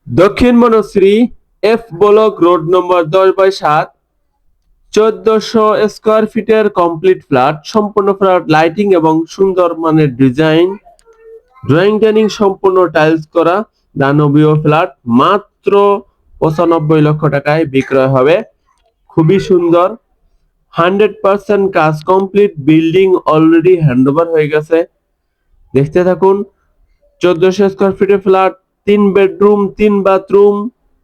দক্ষিণ Banasree F block road number 10/7, 1400 square ফিটের complete flat. সম্পূর্ণ ফ্ল্যাট লাইটিং এবং সুন্দর মানের ডিজাইন, ড্রয়িং ডাইনিং সম্পূর্ণ টাইলস করা দানবীয় ফ্ল্যাট মাত্র 95 লক্ষ টাকায় বিক্রয় হবে। খুবই সুন্দর, 100% কাজ কমপ্লিট, বিল্ডিং অলরেডি হ্যান্ডওভার হয়ে গেছে। দেখতে থাকুন। 1400 স্কোয়ার ফিটের ফ্ল্যাট, 3 বেডরুম, 3 বাথরুম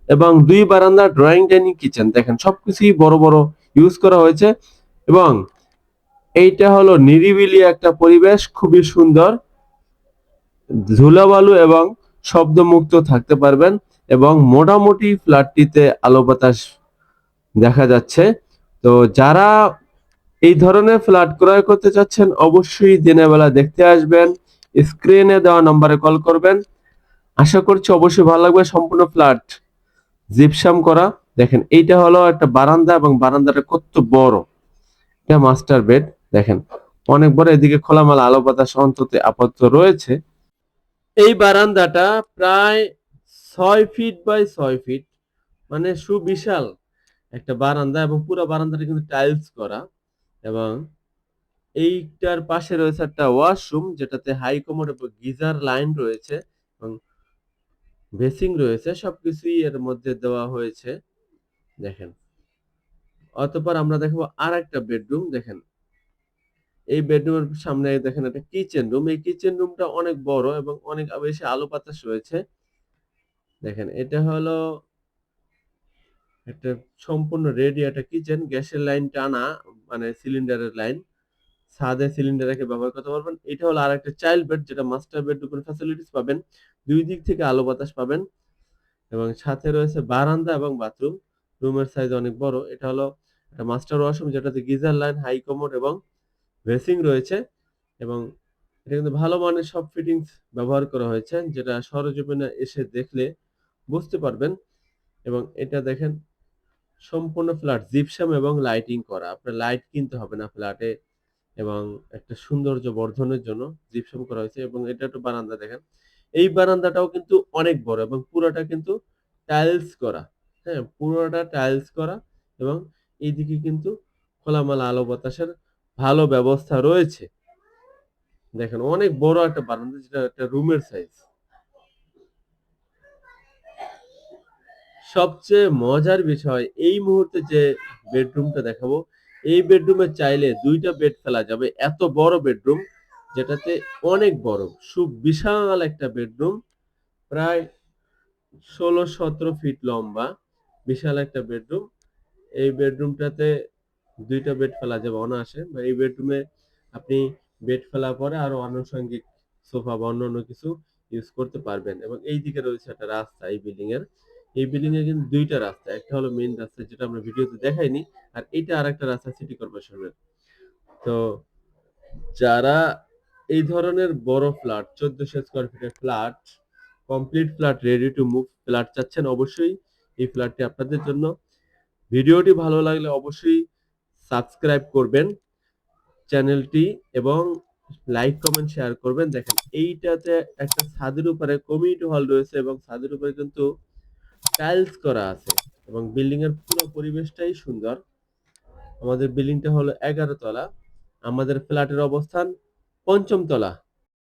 এবং 2 বারান্দা, ড্রয়িং ডাইনিং কিচেন। দেখেন সবকিছুই বড় বড় ইউজ করা হয়েছে এবং এইটা হলো নিরিবিলি একটা পরিবেশ, খুবই সুন্দর। ধুলাবালু এবং শব্দমুক্ত থাকতে পারবেন এবং মোটামুটি ফ্ল্যাটটিতে আলো বাতাস দেখা যাচ্ছে। তো যারা এই ধরনের ফ্ল্যাট ক্রয় করতে চাচ্ছেন অবশ্যই দিনের বেলা দেখতে আসবেন, স্ক্রিনে দেওয়া নম্বরে কল করবেন। আশা করছি অবশ্যই ভালো লাগবে। সম্পূর্ণ ফ্ল্যাট জিপসাম করা। দেখেন এইটা হলো একটা বারান্দা এবং বারান্দাটা কত বড়। এটা মাস্টার বেড। দেখেন অনেক বড়, এদিকে খোলামেলা আলো বাতাস অন্তত আপাতত রয়েছে। এই বারান্দাটা প্রায় 6 ফিট বাই 6 ফিট, মানে সুবিশাল একটা বারান্দা এবং পুরো বারান্দাটা কিন্তু টাইলস করা। এবং এইটার পাশে রয়েছে একটা ওয়াশরুম যেটাতে হাই কমোড এবং গিজার লাইন রয়েছে এবং বেসিং রয়েছে, সবকিছুই এর মধ্যে দেওয়া হয়েছে। দেখেন অতঃপর আমরা দেখবো আর একটা বেডরুম। দেখেন এই বেডরুমের সামনে দেখেন একটা কিচেন রুম। এই কিচেন রুমটা অনেক বড় এবং অনেক বেশি আলো বাতাস রয়েছে। দেখেন এটা হলো একটা সম্পূর্ণ রেডি একটা কিচেন, গ্যাসের লাইন টানা, মানে সিলিন্ডারের লাইন। ছাদে সিলিন্ডার রেখে ব্যবহার করতে পারবেন। এটা হলো আরেকটা চাইল্ড বেড, যেটা মাস্টার বেডরুমের ফ্যাসিলিটিস পাবেন। দুই দিক থেকে আলো বাতাস পাবেন এবং সাথে রয়েছে বারান্দা এবং বাথরুম। রুমের সাইজ অনেক বড়। এটা হলো একটা মাস্টার ওয়াশরুম যেটাতে গিজার লাইন, হাই কমোড এবং বেসিং রয়েছে এবং এটা কিন্তু ভালো মানের সব ফিটিংস ব্যবহার করা হয়েছে, যেটা সরেজমিনে এসে দেখলে বুঝতে পারবেন। এবং এটা দেখেন সম্পূর্ণ ফ্ল্যাট জিপসাম এবং লাইটিং করা। আপনার লাইট কিনতে হবে না ফ্ল্যাটে এবং একটা সৌন্দর্য বর্ধনের জন্য জিপসাম করা হয়েছে। এবং এটা একটা বারান্দা দেখেন। এই বারান্দাটাও কিন্তু অনেক বড় এবং পুরোটা কিন্তু টাইলস করা। হ্যাঁ, পুরোটা টাইলস করা এবং এইদিকে কিন্তু খোলামেলা আলো বাতাসের ভালো ব্যবস্থা রয়েছে। দেখেন অনেক বড় একটা বারান্দা, যেটা একটা রুমের সাইজ। সবচেয়ে মজার বিষয় এই মুহূর্তে যে বেডরুমটা দেখাবো, এই বেডরুমে চাইলে 2টা বেড ফেলা যাবে। এত বড় বেডরুম, যেটাতে অনেক বড় সুবিশাল একটা বেডরুম, প্রায় 16-17 ফিট লম্বা, বিশাল একটা বেডরুম। এই বেডরুমটাতে 2টা বেড ফেলা যাবে অনায়াসে। এই বেডরুমে আপনি বেড ফেলার পরে আরো আনুষঙ্গিক সোফা বা অন্যান্য কিছু ইউজ করতে পারবেন। এবং এইদিকে রয়েছে একটা রাস্তা এই বিল্ডিং এর। এই বিল্ডিং এ কিন্তু 2টা রাস্তা, একটা হলো মেইন রাস্তা যেটা আমরা ভিডিওতে দেখাইনি, আর এটা আরেকটা রাস্তা সিটি কর্পোরেশনের। তো যারা এই ধরনের বড় ফ্ল্যাট, 1400 স্কোয়ার ফিটের flat, complete flat, ready to move flat চাচ্ছেন, অবশ্যই এই ফ্ল্যাটটি আপনাদের জন্য। ভিডিওটি ভালো লাগলে অবশ্যই সাবস্ক্রাইব করবেন চ্যানেলটি এবং লাইক কমেন্ট শেয়ার করবেন। দেখেন এইটাতে একটা ছাদের উপরে কমিউনিটি হল রয়েছে এবং ছাদের উপরে কিন্তু টাইলস করা আছে এবং বিল্ডিং এর পুরো পরিবেশটাই সুন্দর। আমাদের বিল্ডিংটা হলো 11 তলা, আমাদের ফ্ল্যাটের অবস্থান 5ম তলা।